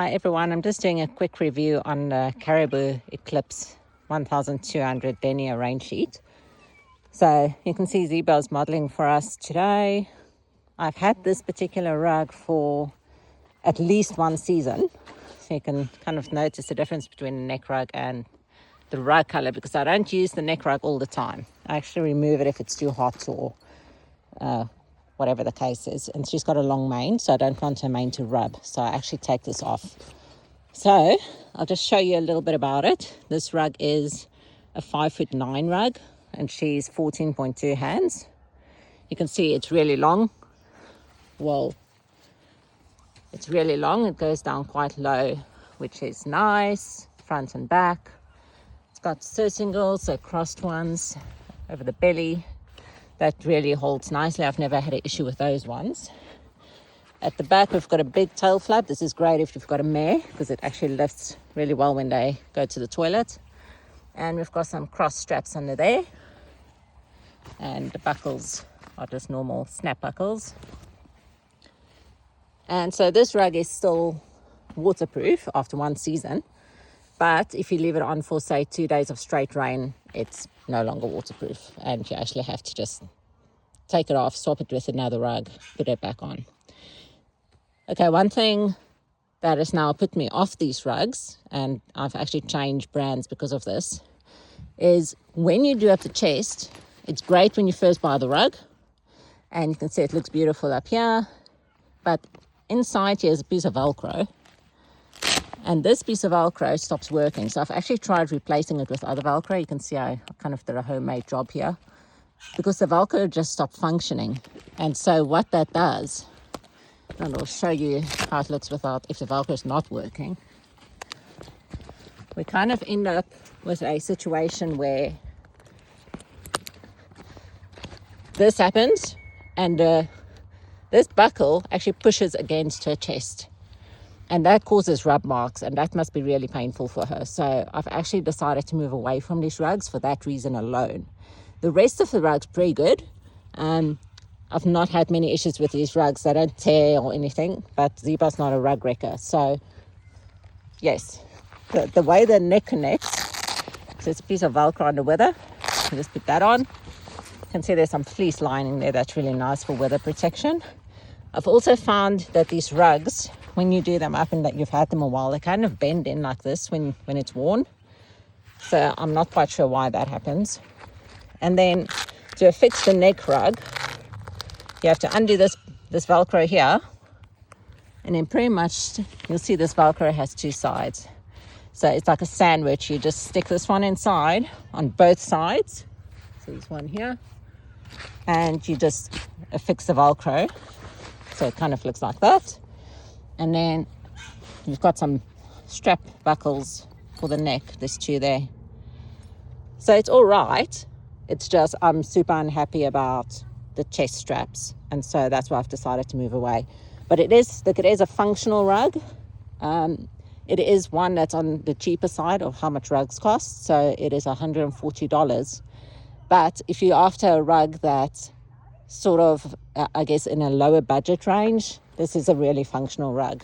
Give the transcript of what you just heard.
Hi everyone, I'm just doing a quick review on the Caribu Eclipse 1200 denier rain sheet. So you can see Zeba's modeling for us today. I've had this particular rug for at least one season. So you can kind of notice the difference between the neck rug and the rug color, because I don't use the neck rug all the time. I actually remove it if it's too hot or whatever the case is. And she's got a long mane, so I don't want her mane to rub. So I actually take this off. So I'll just show you a little bit about it. This rug is a 5'9" rug, and she's 14.2 hands. You can see it's really long. Well, it's really long. It goes down quite low, which is nice, front and back. It's got singles, so crossed ones over the belly. That really holds nicely. I've never had an issue with those ones. At the back, we've got a big tail flap. This is great if you've got a mare, because it actually lifts really well when they go to the toilet. And we've got some cross straps under there. And the buckles are just normal snap buckles. And so this rug is still waterproof after one season. But if you leave it on for, say, 2 days of straight rain, it's no longer waterproof. And you actually have to just take it off, swap it with another rug, put it back on. Okay, one thing that has now put me off these rugs, and I've actually changed brands because of this, is when you do up the chest, it's great when you first buy the rug. And you can see it looks beautiful up here. But inside here is a piece of Velcro. And this piece of Velcro stops working. So I've actually tried replacing it with other Velcro. You can see I kind of did a homemade job here, because the Velcro just stopped functioning. And so what that does, and I'll show you how it looks without, if the Velcro is not working. We kind of end up with a situation where this happens, and this buckle actually pushes against her chest. And that causes rub marks, and that must be really painful for her. So I've actually decided to move away from these rugs for that reason alone. The rest of the rug's pretty good. I've not had many issues with these rugs. They don't tear or anything, but Zeba's not a rug wrecker. So yes, the way the neck connects, so it's a piece of Velcro under weather. You just put that on. You can see there's some fleece lining there. That's really nice for weather protection. I've also found that these rugs, when you do them up and that you've had them a while, they kind of bend in like this when it's worn. So I'm not quite sure why that happens. And then to fix the neck rug, you have to undo this Velcro here. And then pretty much you'll see this Velcro has two sides. So it's like a sandwich. You just stick this one inside on both sides. So there's one here. And you just affix the Velcro. So it kind of looks like that. And then you've got some strap buckles for the neck. There's two there. So it's all right. It's just I'm super unhappy about the chest straps. And so that's why I've decided to move away. But it is a functional rug. It is one that's on the cheaper side of how much rugs cost. So it is $140. But if you're after a rug that's sort of, I guess, in a lower budget range, this is a really functional rug.